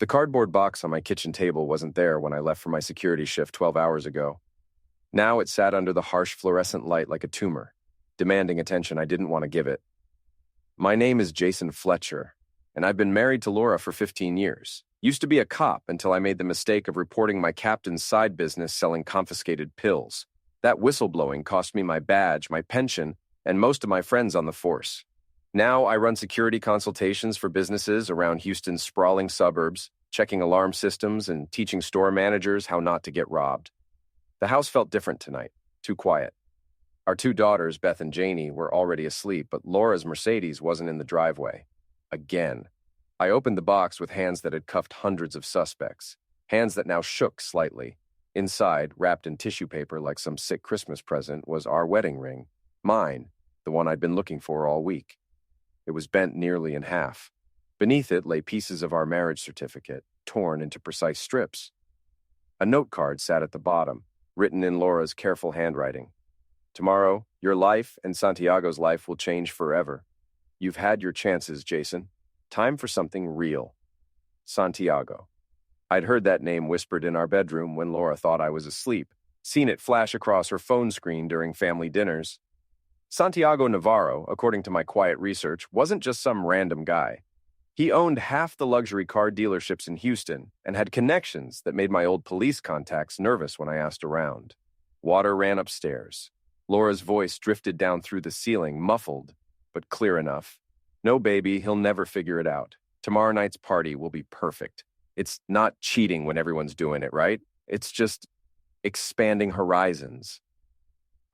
The cardboard box on my kitchen table wasn't there when I left for my security shift 12 hours ago. Now it sat under the harsh fluorescent light like a tumor, demanding attention I didn't want to give it. My name is Jason Fletcher, and I've been married to Laura for 15 years. Used to be a cop until I made the mistake of reporting my captain's side business selling confiscated pills. That whistleblowing cost me my badge, my pension, and most of my friends on the force. Now I run security consultations for businesses around Houston's sprawling suburbs, checking alarm systems and teaching store managers how not to get robbed. The house felt different tonight, too quiet. Our two daughters, Beth and Janie, were already asleep, but Laura's Mercedes wasn't in the driveway. Again. I opened the box with hands that had cuffed hundreds of suspects, hands that now shook slightly. Inside, wrapped in tissue paper like some sick Christmas present, was our wedding ring. Mine, the one I'd been looking for all week. It was bent nearly in half. Beneath it lay pieces of our marriage certificate, torn into precise strips. A note card sat at the bottom, written in Laura's careful handwriting. Tomorrow, your life and Santiago's life will change forever. You've had your chances, Jason. Time for something real. Santiago. I'd heard that name whispered in our bedroom when Laura thought I was asleep, seen it flash across her phone screen during family dinners. Santiago Navarro, according to my quiet research, wasn't just some random guy. He owned half the luxury car dealerships in Houston and had connections that made my old police contacts nervous when I asked around. Water ran upstairs. Laura's voice drifted down through the ceiling, muffled, but clear enough. No, baby, he'll never figure it out. Tomorrow night's party will be perfect. It's not cheating when everyone's doing it, right? It's just expanding horizons.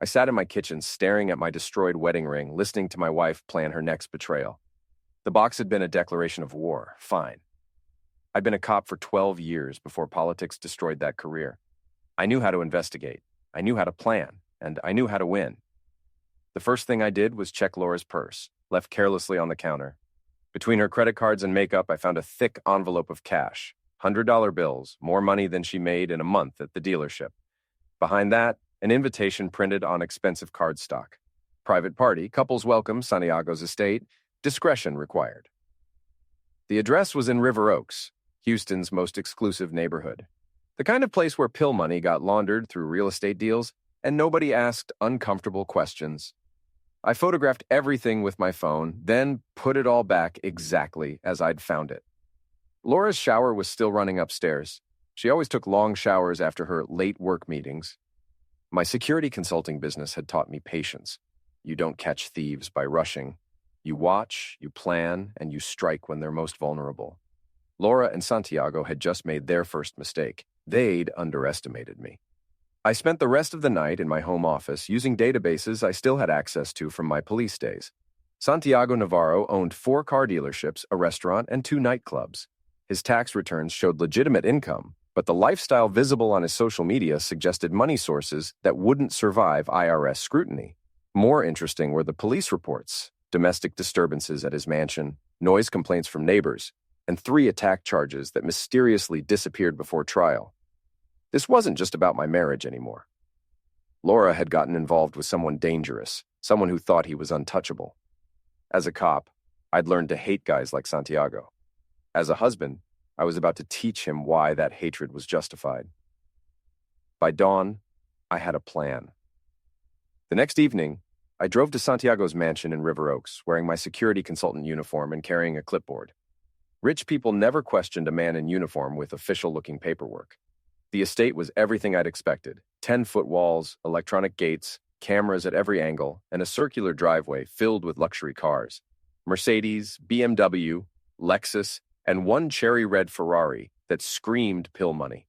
I sat in my kitchen staring at my destroyed wedding ring, listening to my wife plan her next betrayal. The box had been a declaration of war. Fine. I'd been a cop for 12 years before politics destroyed that career. I knew how to investigate. I knew how to plan. And I knew how to win. The first thing I did was check Laura's purse, left carelessly on the counter. Between her credit cards and makeup, I found a thick envelope of cash, $100 bills, more money than she made in a month at the dealership. Behind that, an invitation printed on expensive cardstock. Private party, couples welcome, Santiago's estate, discretion required. The address was in River Oaks, Houston's most exclusive neighborhood. The kind of place where pill money got laundered through real estate deals, and nobody asked uncomfortable questions. I photographed everything with my phone, then put it all back exactly as I'd found it. Laura's shower was still running upstairs. She always took long showers after her late work meetings. My security consulting business had taught me patience. You don't catch thieves by rushing. You watch, you plan, and you strike when they're most vulnerable. Laura and Santiago had just made their first mistake. They'd underestimated me. I spent the rest of the night in my home office using databases I still had access to from my police days. Santiago Navarro owned 4 car dealerships, a restaurant, and 2 nightclubs. His tax returns showed legitimate income, but the lifestyle visible on his social media suggested money sources that wouldn't survive IRS scrutiny. More interesting were the police reports, domestic disturbances at his mansion, noise complaints from neighbors, and 3 attack charges that mysteriously disappeared before trial. This wasn't just about my marriage anymore. Laura had gotten involved with someone dangerous, someone who thought he was untouchable. As a cop, I'd learned to hate guys like Santiago. As a husband, I was about to teach him why that hatred was justified. By dawn, I had a plan. The next evening, I drove to Santiago's mansion in River Oaks, wearing my security consultant uniform and carrying a clipboard. Rich people never questioned a man in uniform with official-looking paperwork. The estate was everything I'd expected: 10-foot walls, electronic gates, cameras at every angle, and a circular driveway filled with luxury cars. Mercedes, BMW, Lexus, and one cherry red Ferrari that screamed pill money.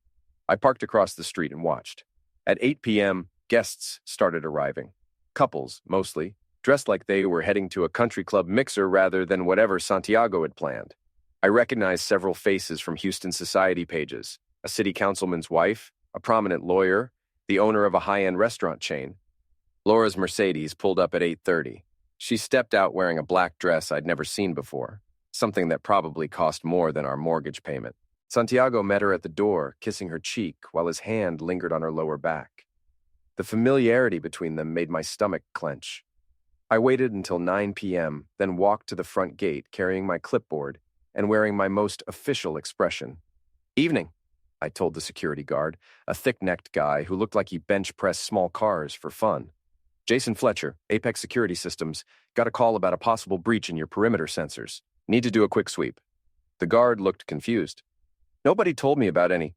I parked across the street and watched. At 8 p.m., guests started arriving. Couples, mostly, dressed like they were heading to a country club mixer rather than whatever Santiago had planned. I recognized several faces from Houston society pages: a city councilman's wife, a prominent lawyer, the owner of a high-end restaurant chain. Laura's Mercedes pulled up at 8:30. She stepped out wearing a black dress I'd never seen before, something that probably cost more than our mortgage payment. Santiago met her at the door, kissing her cheek while his hand lingered on her lower back. The familiarity between them made my stomach clench. I waited until 9 p.m., then walked to the front gate carrying my clipboard and wearing my most official expression, Evening, I told the security guard, a thick-necked guy who looked like he bench-pressed small cars for fun. Jason Fletcher, Apex Security Systems, got a call about a possible breach in your perimeter sensors. Need to do a quick sweep. The guard looked confused. Nobody told me about any.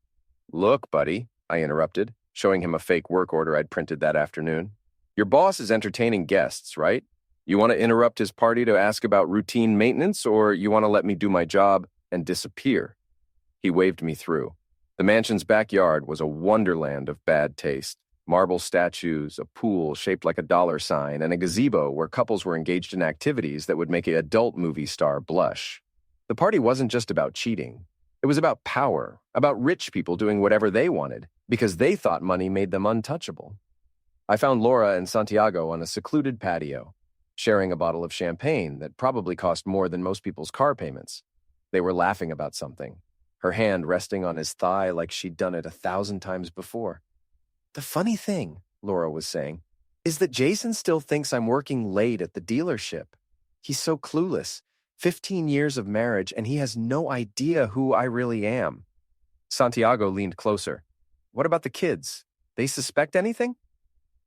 Look, buddy, I interrupted, showing him a fake work order I'd printed that afternoon. Your boss is entertaining guests, right? You want to interrupt his party to ask about routine maintenance, or you want to let me do my job and disappear? He waved me through. The mansion's backyard was a wonderland of bad taste. Marble statues, a pool shaped like a dollar sign, and a gazebo where couples were engaged in activities that would make an adult movie star blush. The party wasn't just about cheating. It was about power, about rich people doing whatever they wanted, because they thought money made them untouchable. I found Laura and Santiago on a secluded patio, sharing a bottle of champagne that probably cost more than most people's car payments. They were laughing about something, her hand resting on his thigh like she'd done it 1,000 times before. The funny thing, Laura was saying, is that Jason still thinks I'm working late at the dealership. He's so clueless. 15 years of marriage, and he has no idea who I really am. Santiago leaned closer. What about the kids? They suspect anything?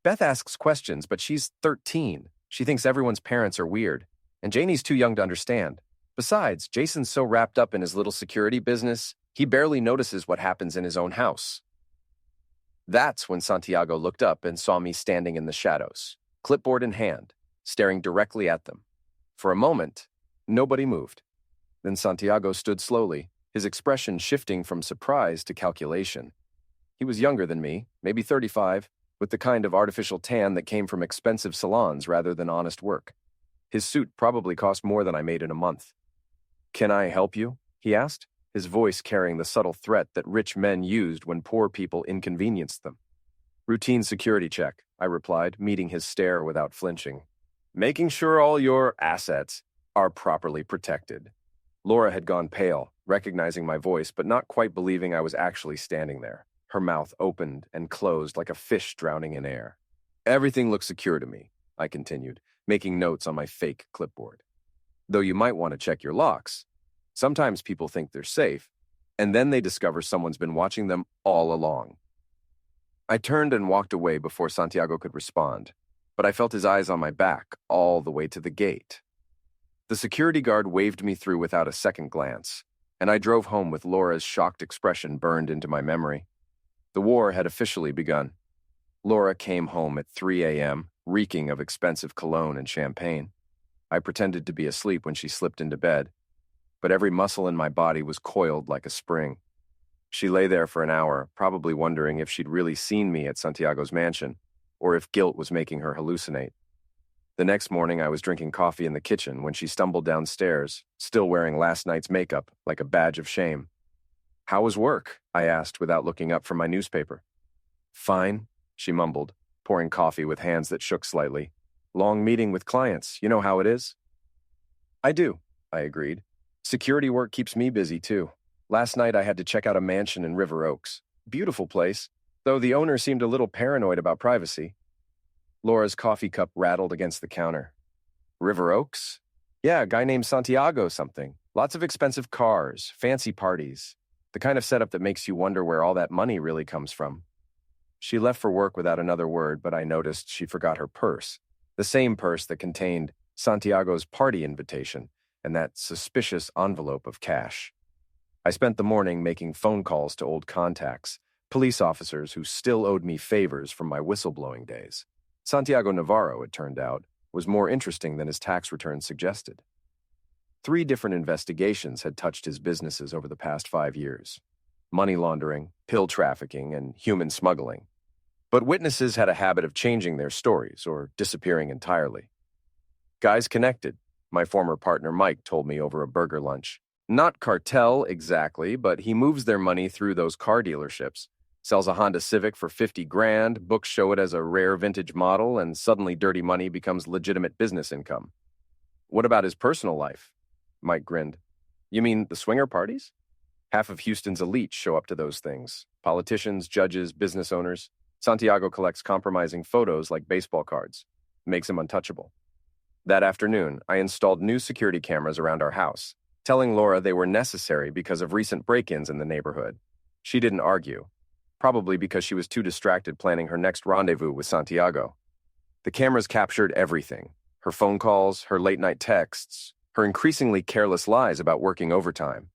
Beth asks questions, but she's 13. She thinks everyone's parents are weird, and Janie's too young to understand. Besides, Jason's so wrapped up in his little security business, he barely notices what happens in his own house. That's when Santiago looked up and saw me standing in the shadows, clipboard in hand, staring directly at them. For a moment, nobody moved. Then Santiago stood slowly, his expression shifting from surprise to calculation. He was younger than me, maybe 35, with the kind of artificial tan that came from expensive salons rather than honest work. His suit probably cost more than I made in a month. "Can I help you?" he asked, his voice carrying the subtle threat that rich men used when poor people inconvenienced them. "Routine security check," I replied, meeting his stare without flinching. "Making sure all your assets are properly protected." Laura had gone pale, recognizing my voice, but not quite believing I was actually standing there. Her mouth opened and closed like a fish drowning in air. "Everything looks secure to me," I continued, making notes on my fake clipboard. "Though you might want to check your locks. Sometimes people think they're safe, and then they discover someone's been watching them all along." I turned and walked away before Santiago could respond, but I felt his eyes on my back all the way to the gate. The security guard waved me through without a second glance, and I drove home with Laura's shocked expression burned into my memory. The war had officially begun. Laura came home at 3 a.m., reeking of expensive cologne and champagne. I pretended to be asleep when she slipped into bed, but every muscle in my body was coiled like a spring. She lay there for an hour, probably wondering if she'd really seen me at Santiago's mansion, or if guilt was making her hallucinate. The next morning, I was drinking coffee in the kitchen when she stumbled downstairs, still wearing last night's makeup like a badge of shame. "How was work?" I asked without looking up from my newspaper. "Fine," she mumbled, pouring coffee with hands that shook slightly. "Long meeting with clients, you know how it is?" "I do," I agreed. "Security work keeps me busy, too. Last night I had to check out a mansion in River Oaks. Beautiful place, though the owner seemed a little paranoid about privacy." Laura's coffee cup rattled against the counter. "River Oaks? Yeah, a guy named Santiago something. Lots of expensive cars, fancy parties. The kind of setup that makes you wonder where all that money really comes from." She left for work without another word, but I noticed she forgot her purse. The same purse that contained Santiago's party invitation and that suspicious envelope of cash. I spent the morning making phone calls to old contacts, police officers who still owed me favors from my whistleblowing days. Santiago Navarro, it turned out, was more interesting than his tax returns suggested. 3 different investigations had touched his businesses over the past 5 years: money laundering, pill trafficking, and human smuggling. But witnesses had a habit of changing their stories or disappearing entirely. "Guys connected," my former partner Mike told me over a burger lunch. "Not cartel exactly, but he moves their money through those car dealerships. Sells a Honda Civic for 50 grand, books show it as a rare vintage model, and suddenly dirty money becomes legitimate business income." "What about his personal life?" Mike grinned. "You mean the swinger parties? Half of Houston's elites show up to those things. Politicians, judges, business owners. Santiago collects compromising photos like baseball cards. Makes him untouchable." That afternoon, I installed new security cameras around our house. telling Laura they were necessary because of recent break-ins in the neighborhood. She didn't argue, probably because she was too distracted planning her next rendezvous with Santiago. The cameras captured everything: her phone calls, her late-night texts, her increasingly careless lies about working overtime.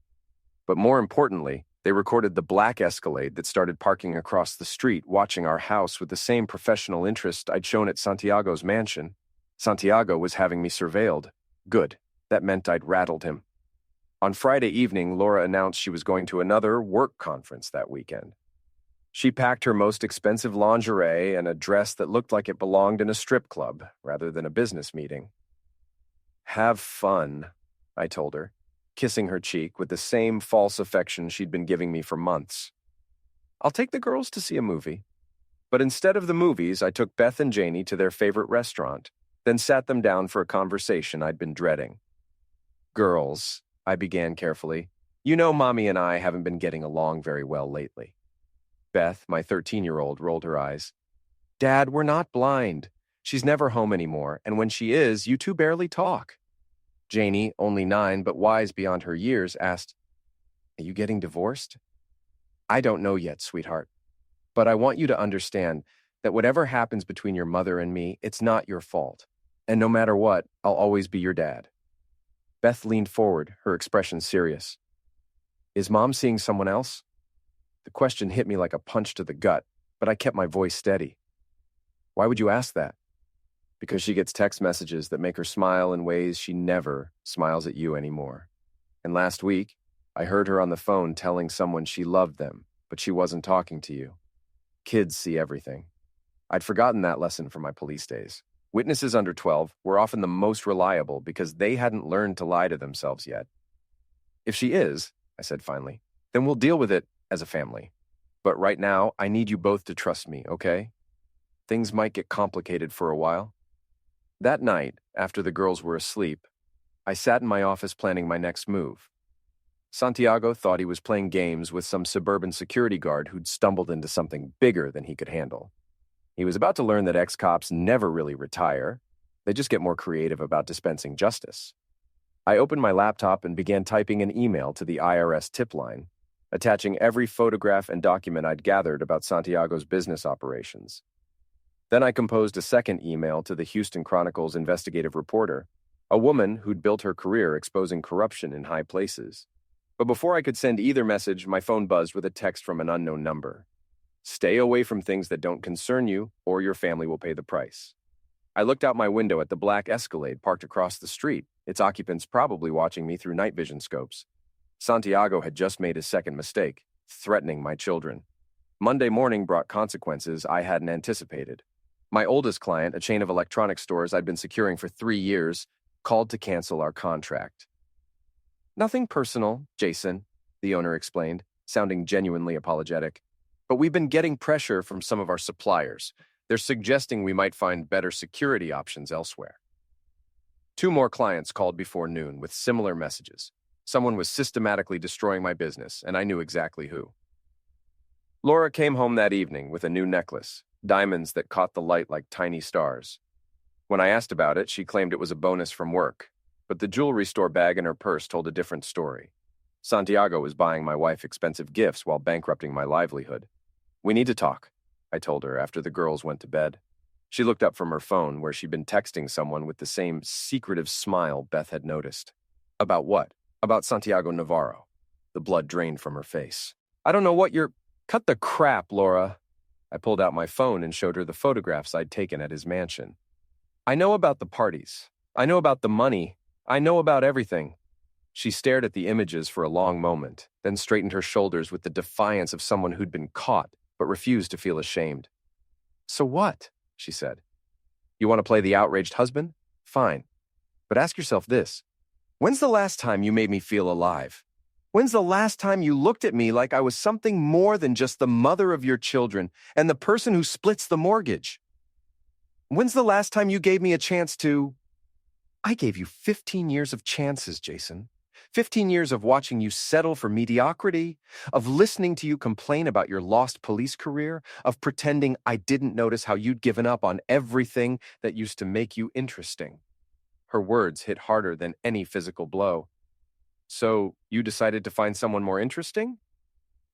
But more importantly, they recorded the black Escalade that started parking across the street, watching our house with the same professional interest I'd shown at Santiago's mansion. Santiago was having me surveilled. Good. That meant I'd rattled him. On Friday evening, Laura announced she was going to another work conference that weekend. She packed her most expensive lingerie and a dress that looked like it belonged in a strip club rather than a business meeting. "Have fun," I told her, kissing her cheek with the same false affection she'd been giving me for months. "I'll take the girls to see a movie." But instead of the movies, I took Beth and Janie to their favorite restaurant, then sat them down for a conversation I'd been dreading. "Girls," I began carefully, "you know Mommy and I haven't been getting along very well lately." Beth, my 13-year-old, rolled her eyes. "Dad, we're not blind. She's never home anymore, and when she is, you two barely talk." Janie, only 9 but wise beyond her years, asked, "Are you getting divorced?" "I don't know yet, sweetheart. But I want you to understand that whatever happens between your mother and me, it's not your fault. And no matter what, I'll always be your dad." Beth leaned forward, her expression serious. "Is Mom seeing someone else?" The question hit me like a punch to the gut, but I kept my voice steady. "Why would you ask that?" "Because she gets text messages that make her smile in ways she never smiles at you anymore. And last week, I heard her on the phone telling someone she loved them, but she wasn't talking to you. Kids see everything." I'd forgotten that lesson from my police days. Witnesses under 12 were often the most reliable because they hadn't learned to lie to themselves yet. "If she is," I said finally, "then we'll deal with it as a family. But right now, I need you both to trust me, okay? Things might get complicated for a while." That night, after the girls were asleep, I sat in my office planning my next move. Santiago thought he was playing games with some suburban security guard who'd stumbled into something bigger than he could handle. He was about to learn that ex-cops never really retire. They just get more creative about dispensing justice. I opened my laptop and began typing an email to the IRS tip line, attaching every photograph and document I'd gathered about Santiago's business operations. Then I composed a second email to the Houston Chronicle's investigative reporter, a woman who'd built her career exposing corruption in high places. But before I could send either message, my phone buzzed with a text from an unknown number. "Stay away from things that don't concern you, or your family will pay the price." I looked out my window at the black Escalade parked across the street, its occupants probably watching me through night vision scopes. Santiago had just made his second mistake, threatening my children. Monday morning brought consequences I hadn't anticipated. My oldest client, a chain of electronics stores I'd been securing for 3 years, called to cancel our contract. "Nothing personal, Jason," the owner explained, sounding genuinely apologetic. "But we've been getting pressure from some of our suppliers. They're suggesting we might find better security options elsewhere." 2 more clients called before noon with similar messages. Someone was systematically destroying my business, and I knew exactly who. Laura came home that evening with a new necklace, diamonds that caught the light like tiny stars. When I asked about it, she claimed it was a bonus from work, but the jewelry store bag in her purse told a different story. Santiago was buying my wife expensive gifts while bankrupting my livelihood. "We need to talk," I told her after the girls went to bed. She looked up from her phone, where she'd been texting someone with the same secretive smile Beth had noticed. "About what?" "About Santiago Navarro." The blood drained from her face. "I don't know what you're—" "Cut the crap, Laura." I pulled out my phone and showed her the photographs I'd taken at his mansion. "I know about the parties. I know about the money. I know about everything." She stared at the images for a long moment, then straightened her shoulders with the defiance of someone who'd been caught, but refused to feel ashamed. "So what?" she said. "You want to play the outraged husband? Fine. But ask yourself this. When's the last time you made me feel alive? When's the last time you looked at me like I was something more than just the mother of your children and the person who splits the mortgage? When's the last time you gave me a chance to—" "I gave you 15 years of chances, Jason. 15 years of watching you settle for mediocrity, of listening to you complain about your lost police career, of pretending I didn't notice how you'd given up on everything that used to make you interesting." Her words hit harder than any physical blow. So, you decided to find someone more interesting?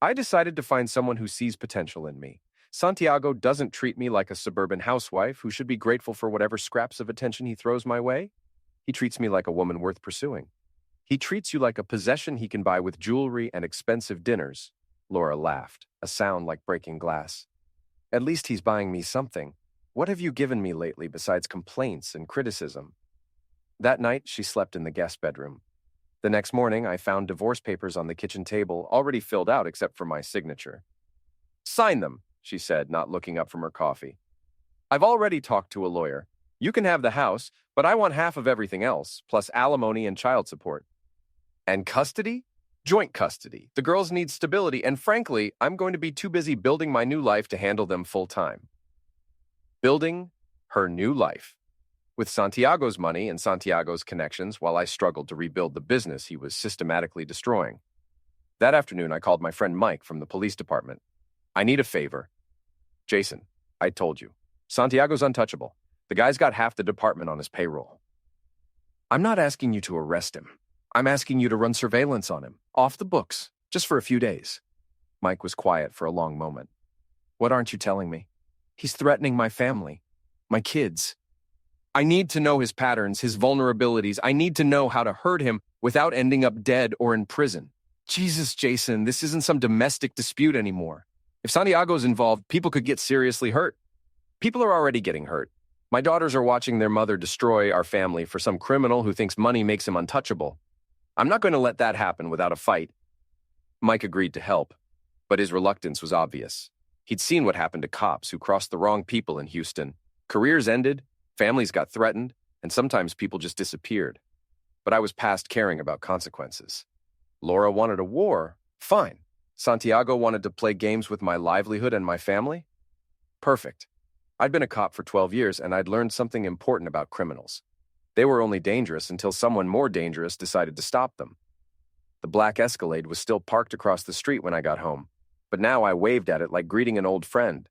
I decided to find someone who sees potential in me. Santiago doesn't treat me like a suburban housewife who should be grateful for whatever scraps of attention he throws my way. He treats me like a woman worth pursuing. He treats you like a possession he can buy with jewelry and expensive dinners. Laura laughed, a sound like breaking glass. At least he's buying me something. What have you given me lately besides complaints and criticism? That night, she slept in the guest bedroom. The next morning, I found divorce papers on the kitchen table, already filled out except for my signature. Sign them, she said, not looking up from her coffee. I've already talked to a lawyer. You can have the house, but I want half of everything else, plus alimony and child support. And custody? Joint custody. The girls need stability, and frankly, I'm going to be too busy building my new life to handle them full time. Building her new life. With Santiago's money and Santiago's connections, while I struggled to rebuild the business he was systematically destroying. That afternoon, I called my friend Mike from the police department. I need a favor. Jason, I told you. Santiago's untouchable. The guy's got half the department on his payroll. I'm not asking you to arrest him. I'm asking you to run surveillance on him, off the books, just for a few days. Mike was quiet for a long moment. What aren't you telling me? He's threatening my family, my kids. I need to know his patterns, his vulnerabilities. I need to know how to hurt him without ending up dead or in prison. Jesus, Jason, this isn't some domestic dispute anymore. If Santiago's involved, people could get seriously hurt. People are already getting hurt. My daughters are watching their mother destroy our family for some criminal who thinks money makes him untouchable. I'm not going to let that happen without a fight. Mike agreed to help, but his reluctance was obvious. He'd seen what happened to cops who crossed the wrong people in Houston. Careers ended, families got threatened, and sometimes people just disappeared. But I was past caring about consequences. Laura wanted a war. Fine. Santiago wanted to play games with my livelihood and my family? Perfect. I'd been a cop for 12 years, and I'd learned something important about criminals. They were only dangerous until someone more dangerous decided to stop them. The black Escalade was still parked across the street when I got home, but now I waved at it like greeting an old friend.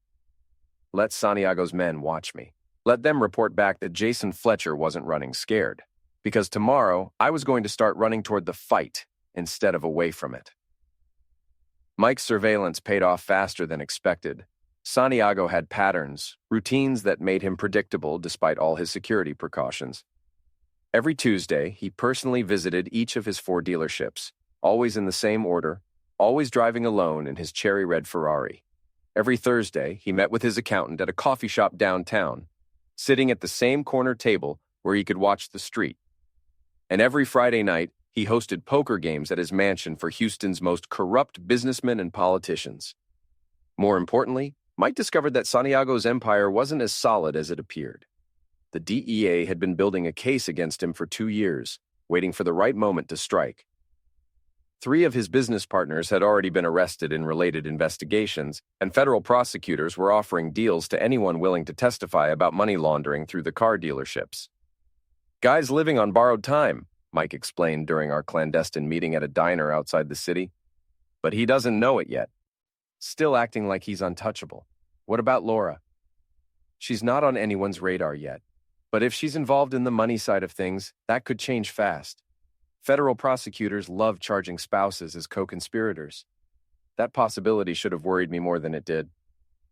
Let Santiago's men watch me. Let them report back that Jason Fletcher wasn't running scared, because tomorrow I was going to start running toward the fight instead of away from it. Mike's surveillance paid off faster than expected. Santiago had patterns, routines that made him predictable despite all his security precautions. Every Tuesday, he personally visited each of his 4 dealerships, always in the same order, always driving alone in his cherry red Ferrari. Every Thursday, he met with his accountant at a coffee shop downtown, sitting at the same corner table where he could watch the street. And every Friday night, he hosted poker games at his mansion for Houston's most corrupt businessmen and politicians. More importantly, Mike discovered that Santiago's empire wasn't as solid as it appeared. The DEA had been building a case against him for 2 years, waiting for the right moment to strike. 3 of his business partners had already been arrested in related investigations, and federal prosecutors were offering deals to anyone willing to testify about money laundering through the car dealerships. Guys living on borrowed time, Mike explained during our clandestine meeting at a diner outside the city. But he doesn't know it yet. Still acting like he's untouchable. What about Laura? She's not on anyone's radar yet. But if she's involved in the money side of things, that could change fast. Federal prosecutors love charging spouses as co-conspirators. That possibility should have worried me more than it did.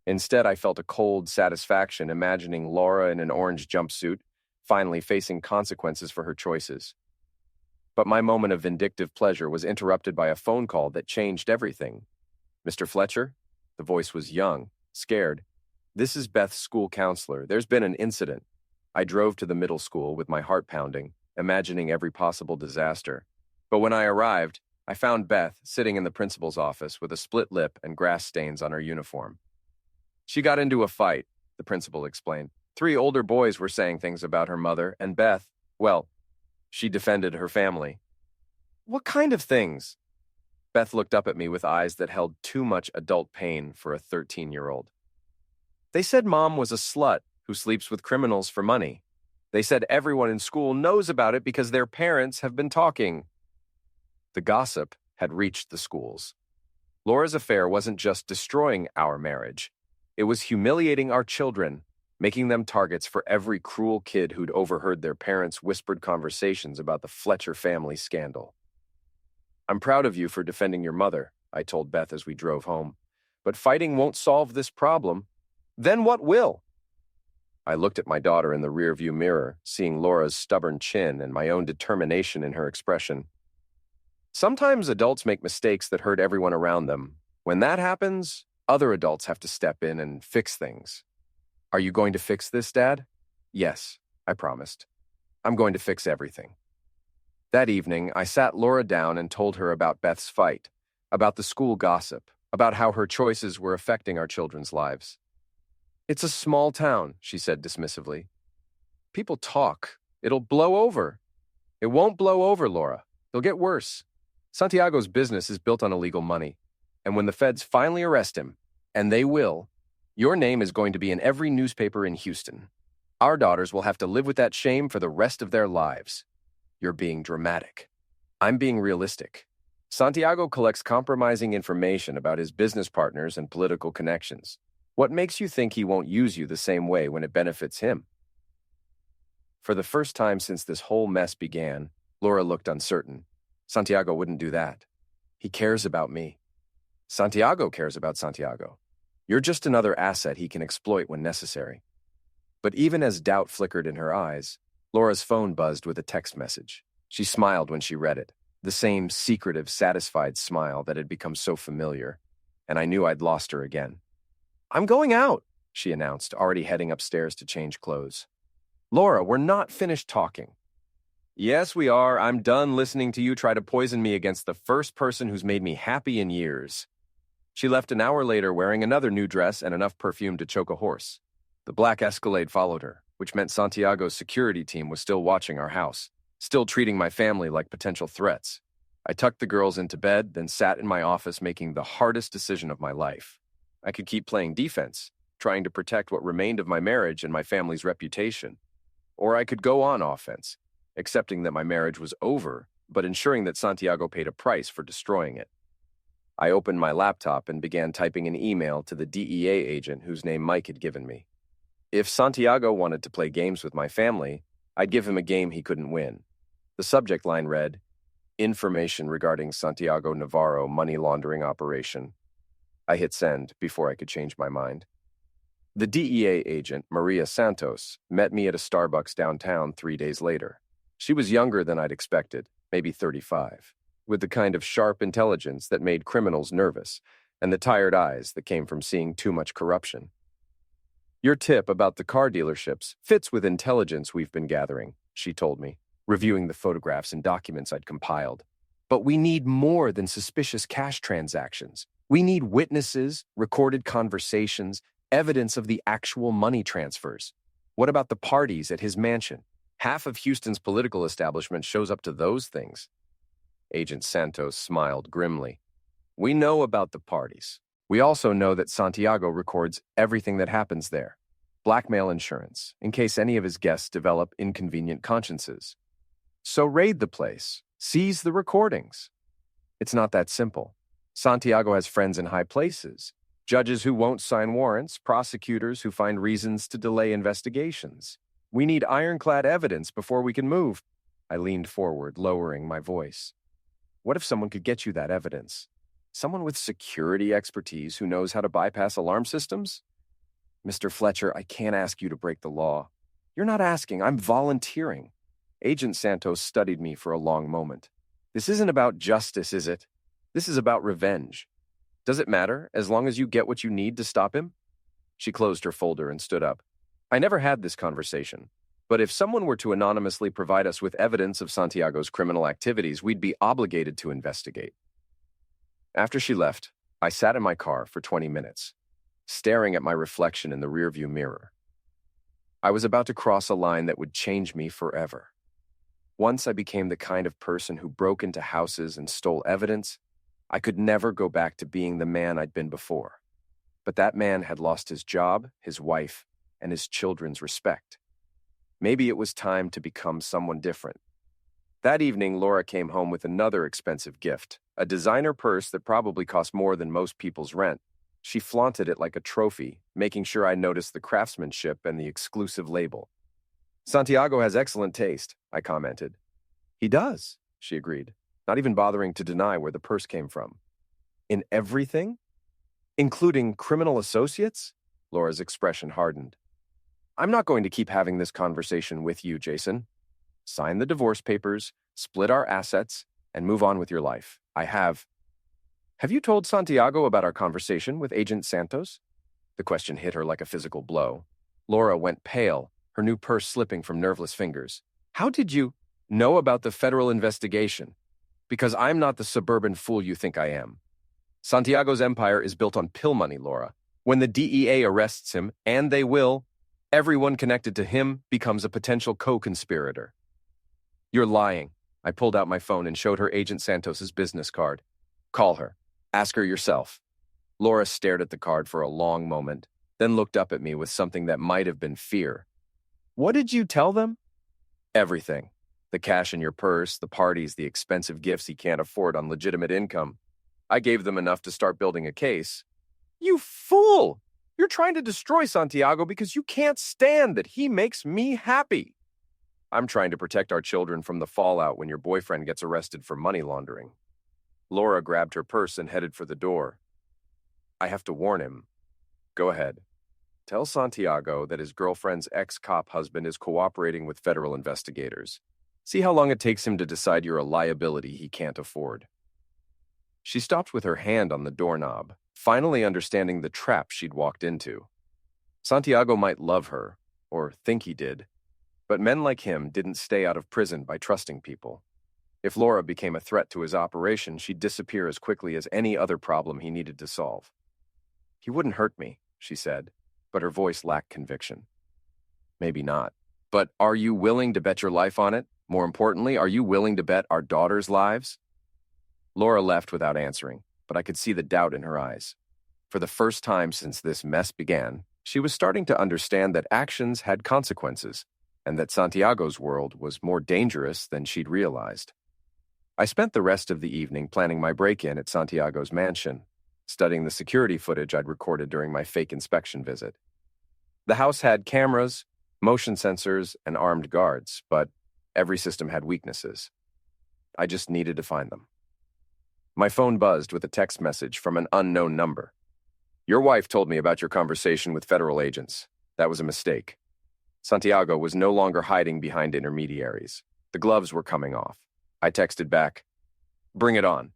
Instead, I felt a cold satisfaction imagining Laura in an orange jumpsuit, finally facing consequences for her choices. But my moment of vindictive pleasure was interrupted by a phone call that changed everything. Mr. Fletcher? The voice was young, scared. This is Beth's school counselor. There's been an incident. I drove to the middle school with my heart pounding, imagining every possible disaster. But when I arrived, I found Beth sitting in the principal's office with a split lip and grass stains on her uniform. She got into a fight, the principal explained. 3 older boys were saying things about her mother, and Beth, well, she defended her family. What kind of things? Beth looked up at me with eyes that held too much adult pain for a 13-year-old. They said Mom was a slut who sleeps with criminals for money. They said everyone in school knows about it because their parents have been talking. The gossip had reached the schools. Laura's affair wasn't just destroying our marriage. It was humiliating our children, making them targets for every cruel kid who'd overheard their parents' whispered conversations about the Fletcher family scandal. I'm proud of you for defending your mother, I told Beth as we drove home. But fighting won't solve this problem. Then what will? I looked at my daughter in the rearview mirror, seeing Laura's stubborn chin and my own determination in her expression. Sometimes adults make mistakes that hurt everyone around them. When that happens, other adults have to step in and fix things. Are you going to fix this, Dad? Yes, I promised. I'm going to fix everything. That evening, I sat Laura down and told her about Beth's fight, about the school gossip, about how her choices were affecting our children's lives. It's a small town, she said dismissively. People talk. It'll blow over. It won't blow over, Laura. It'll get worse. Santiago's business is built on illegal money, and when the feds finally arrest him, and they will, your name is going to be in every newspaper in Houston. Our daughters will have to live with that shame for the rest of their lives. You're being dramatic. I'm being realistic. Santiago collects compromising information about his business partners and political connections. What makes you think he won't use you the same way when it benefits him? For the first time since this whole mess began, Laura looked uncertain. Santiago wouldn't do that. He cares about me. Santiago cares about Santiago. You're just another asset he can exploit when necessary. But even as doubt flickered in her eyes, Laura's phone buzzed with a text message. She smiled when she read it, the same secretive, satisfied smile that had become so familiar, and I knew I'd lost her again. I'm going out, she announced, already heading upstairs to change clothes. Laura, we're not finished talking. Yes, we are. I'm done listening to you try to poison me against the first person who's made me happy in years. She left an hour later wearing another new dress and enough perfume to choke a horse. The black Escalade followed her, which meant Santiago's security team was still watching our house, still treating my family like potential threats. I tucked the girls into bed, then sat in my office making the hardest decision of my life. I could keep playing defense, trying to protect what remained of my marriage and my family's reputation. Or I could go on offense, accepting that my marriage was over, but ensuring that Santiago paid a price for destroying it. I opened my laptop and began typing an email to the DEA agent whose name Mike had given me. If Santiago wanted to play games with my family, I'd give him a game he couldn't win. The subject line read, "Information regarding Santiago Navarro money laundering operation." I hit send before I could change my mind. The DEA agent, Maria Santos, met me at a Starbucks downtown 3 days later. She was younger than I'd expected, maybe 35, with the kind of sharp intelligence that made criminals nervous and the tired eyes that came from seeing too much corruption. Your tip about the car dealerships fits with intelligence we've been gathering, she told me, reviewing the photographs and documents I'd compiled. But we need more than suspicious cash transactions. We need witnesses, recorded conversations, evidence of the actual money transfers. What about the parties at his mansion? Half of Houston's political establishment shows up to those things. Agent Santos smiled grimly. We know about the parties. We also know that Santiago records everything that happens there. Blackmail insurance, in case any of his guests develop inconvenient consciences. So raid the place. Seize the recordings. It's not that simple. Santiago has friends in high places. Judges who won't sign warrants, prosecutors who find reasons to delay investigations. We need ironclad evidence before we can move. I leaned forward, lowering my voice. What if someone could get you that evidence? Someone with security expertise who knows how to bypass alarm systems? Mr. Fletcher, I can't ask you to break the law. You're not asking, I'm volunteering. Agent Santos studied me for a long moment. This isn't about justice, is it? This is about revenge. Does it matter, as long as you get what you need to stop him? She closed her folder and stood up. I never had this conversation, but if someone were to anonymously provide us with evidence of Santiago's criminal activities, we'd be obligated to investigate. After she left, I sat in my car for 20 minutes, staring at my reflection in the rearview mirror. I was about to cross a line that would change me forever. Once I became the kind of person who broke into houses and stole evidence, I could never go back to being the man I'd been before. But that man had lost his job, his wife, and his children's respect. Maybe it was time to become someone different. That evening, Laura came home with another expensive gift, a designer purse that probably cost more than most people's rent. She flaunted it like a trophy, making sure I noticed the craftsmanship and the exclusive label. Santiago has excellent taste, I commented. He does, she agreed. not even bothering to deny where the purse came from. In everything? Including criminal associates? Laura's expression hardened. I'm not going to keep having this conversation with you, Jason. Sign the divorce papers, split our assets, and move on with your life. I have. Have you told Santiago about our conversation with Agent Santos? The question hit her like a physical blow. Laura went pale, her new purse slipping from nerveless fingers. How did you know about the federal investigation? Because I'm not the suburban fool you think I am. Santiago's empire is built on pill money, Laura. When the DEA arrests him, and they will, everyone connected to him becomes a potential co-conspirator. You're lying. I pulled out my phone and showed her Agent Santos's business card. Call her. Ask her yourself. Laura stared at the card for a long moment, then looked up at me with something that might have been fear. What did you tell them? Everything. The cash in your purse, the parties, the expensive gifts he can't afford on legitimate income. I gave them enough to start building a case. You fool! You're trying to destroy Santiago because you can't stand that he makes me happy. I'm trying to protect our children from the fallout when your boyfriend gets arrested for money laundering. Laura grabbed her purse and headed for the door. I have to warn him. Go ahead. Tell Santiago that his girlfriend's ex-cop husband is cooperating with federal investigators. See how long it takes him to decide you're a liability he can't afford. She stopped with her hand on the doorknob, finally understanding the trap she'd walked into. Santiago might love her, or think he did, but men like him didn't stay out of prison by trusting people. If Laura became a threat to his operation, she'd disappear as quickly as any other problem he needed to solve. He wouldn't hurt me, she said, but her voice lacked conviction. Maybe not. But are you willing to bet your life on it? More importantly, are you willing to bet our daughters' lives? Laura left without answering, but I could see the doubt in her eyes. For the first time since this mess began, she was starting to understand that actions had consequences, and that Santiago's world was more dangerous than she'd realized. I spent the rest of the evening planning my break-in at Santiago's mansion, studying the security footage I'd recorded during my fake inspection visit. The house had cameras, motion sensors, and armed guards, but every system had weaknesses. I just needed to find them. My phone buzzed with a text message from an unknown number. Your wife told me about your conversation with federal agents. That was a mistake. Santiago was no longer hiding behind intermediaries. The gloves were coming off. I texted back, "Bring it on."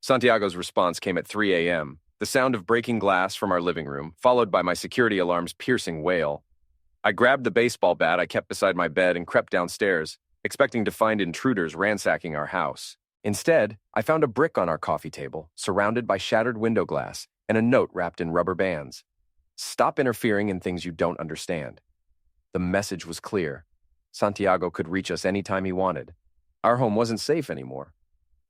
Santiago's response came at 3 a.m., the sound of breaking glass from our living room, followed by my security alarm's piercing wail. I grabbed the baseball bat I kept beside my bed and crept downstairs, expecting to find intruders ransacking our house. Instead, I found a brick on our coffee table, surrounded by shattered window glass, and a note wrapped in rubber bands. Stop interfering in things you don't understand. The message was clear. Santiago could reach us anytime he wanted. Our home wasn't safe anymore.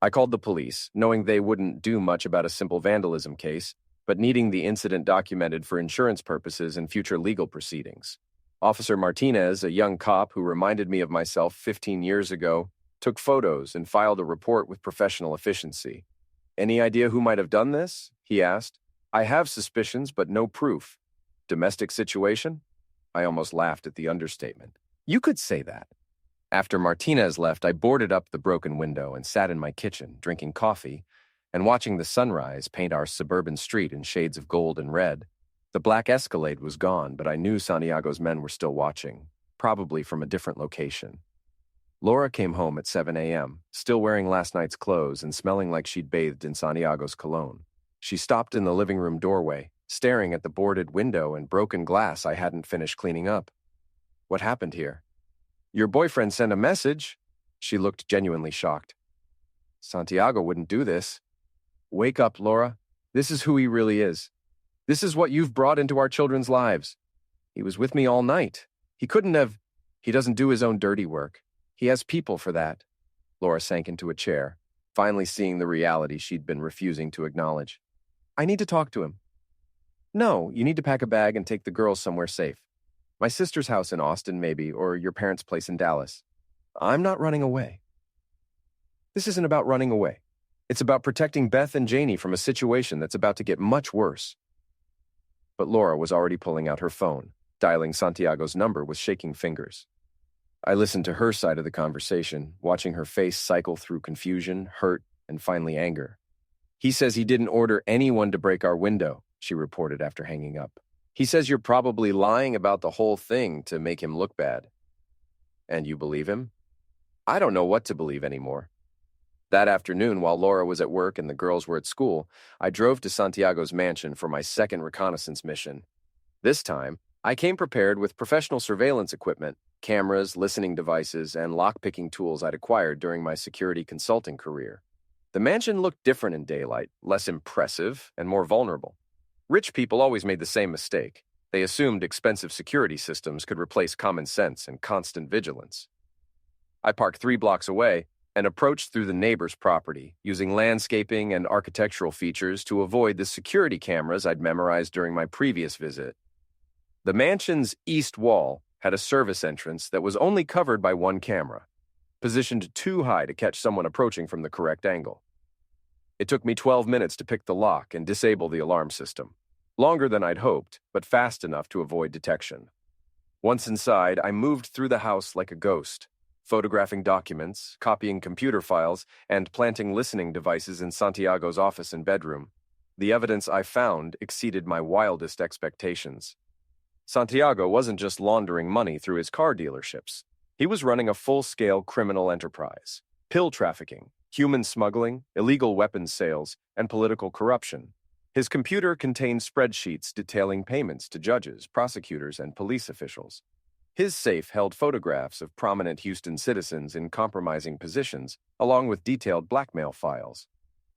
I called the police, knowing they wouldn't do much about a simple vandalism case, but needing the incident documented for insurance purposes and future legal proceedings. Officer Martinez, a young cop who reminded me of myself 15 years ago, took photos and filed a report with professional efficiency. Any idea who might have done this? He asked. I have suspicions, but no proof. Domestic situation? I almost laughed at the understatement. You could say that. After Martinez left, I boarded up the broken window and sat in my kitchen, drinking coffee and watching the sunrise paint our suburban street in shades of gold and red. The black Escalade was gone, but I knew Santiago's men were still watching, probably from a different location. Laura came home at 7 a.m., still wearing last night's clothes and smelling like she'd bathed in Santiago's cologne. She stopped in the living room doorway, staring at the boarded window and broken glass I hadn't finished cleaning up. What happened here? Your boyfriend sent a message. She looked genuinely shocked. Santiago wouldn't do this. Wake up, Laura. This is who he really is. This is what you've brought into our children's lives. He was with me all night. He couldn't have. He doesn't do his own dirty work. He has people for that. Laura sank into a chair, finally seeing the reality she'd been refusing to acknowledge. I need to talk to him. No, you need to pack a bag and take the girls somewhere safe. My sister's house in Austin, maybe, or your parents' place in Dallas. I'm not running away. This isn't about running away. It's about protecting Beth and Janie from a situation that's about to get much worse. But Laura was already pulling out her phone, dialing Santiago's number with shaking fingers. I listened to her side of the conversation, watching her face cycle through confusion, hurt, and finally anger. "He says he didn't order anyone to break our window," she reported after hanging up. "He says you're probably lying about the whole thing to make him look bad." "And you believe him?" I don't know what to believe anymore. That afternoon, while Laura was at work and the girls were at school, I drove to Santiago's mansion for my second reconnaissance mission. This time, I came prepared with professional surveillance equipment, cameras, listening devices, and lock-picking tools I'd acquired during my security consulting career. The mansion looked different in daylight, less impressive, and more vulnerable. Rich people always made the same mistake. They assumed expensive security systems could replace common sense and constant vigilance. I parked 3 blocks away and approached through the neighbor's property, using landscaping and architectural features to avoid the security cameras I'd memorized during my previous visit. The mansion's east wall had a service entrance that was only covered by one camera, positioned too high to catch someone approaching from the correct angle. It took me 12 minutes to pick the lock and disable the alarm system. Longer than I'd hoped, but fast enough to avoid detection. Once inside, I moved through the house like a ghost, photographing documents, copying computer files, and planting listening devices in Santiago's office and bedroom. The evidence I found exceeded my wildest expectations. Santiago wasn't just laundering money through his car dealerships. He was running a full-scale criminal enterprise: pill trafficking, human smuggling, illegal weapons sales, and political corruption. His computer contained spreadsheets detailing payments to judges, prosecutors, and police officials. His safe held photographs of prominent Houston citizens in compromising positions, along with detailed blackmail files.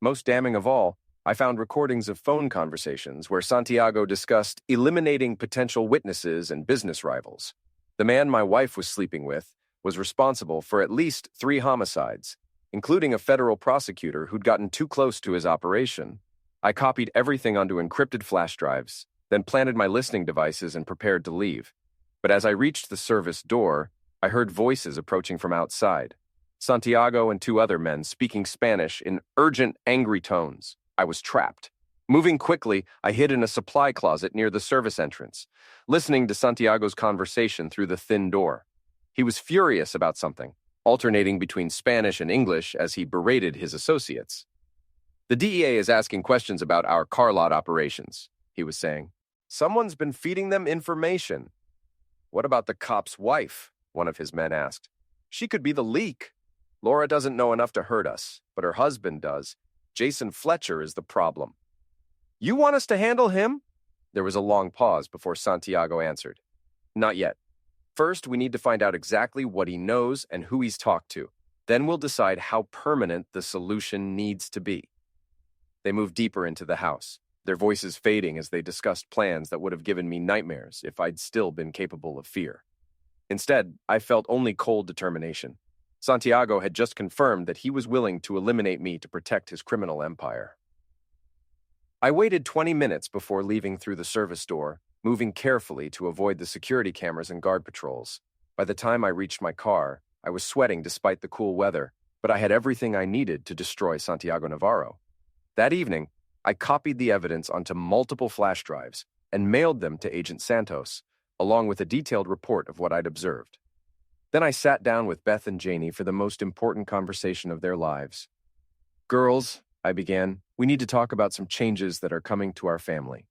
Most damning of all, I found recordings of phone conversations where Santiago discussed eliminating potential witnesses and business rivals. The man my wife was sleeping with was responsible for at least 3 homicides, including a federal prosecutor who'd gotten too close to his operation. I copied everything onto encrypted flash drives, then planted my listening devices and prepared to leave. But as I reached the service door, I heard voices approaching from outside. Santiago and 2 other men speaking Spanish in urgent, angry tones. I was trapped. Moving quickly, I hid in a supply closet near the service entrance, listening to Santiago's conversation through the thin door. He was furious about something, alternating between Spanish and English as he berated his associates. "The DEA is asking questions about our car lot operations," he was saying. "Someone's been feeding them information." "What about the cop's wife?" one of his men asked. "She could be the leak. Laura doesn't know enough to hurt us, but her husband does. Jason Fletcher is the problem." "You want us to handle him?" There was a long pause before Santiago answered. "Not yet. First, we need to find out exactly what he knows and who he's talked to. Then we'll decide how permanent the solution needs to be." They moved deeper into the house, their voices fading as they discussed plans that would have given me nightmares if I'd still been capable of fear. Instead, I felt only cold determination. Santiago had just confirmed that he was willing to eliminate me to protect his criminal empire. I waited 20 minutes before leaving through the service door, moving carefully to avoid the security cameras and guard patrols. By the time I reached my car, I was sweating despite the cool weather, but I had everything I needed to destroy Santiago Navarro. That evening, I copied the evidence onto multiple flash drives and mailed them to Agent Santos, along with a detailed report of what I'd observed. Then I sat down with Beth and Janie for the most important conversation of their lives. "Girls," I began, "we need to talk about some changes that are coming to our family.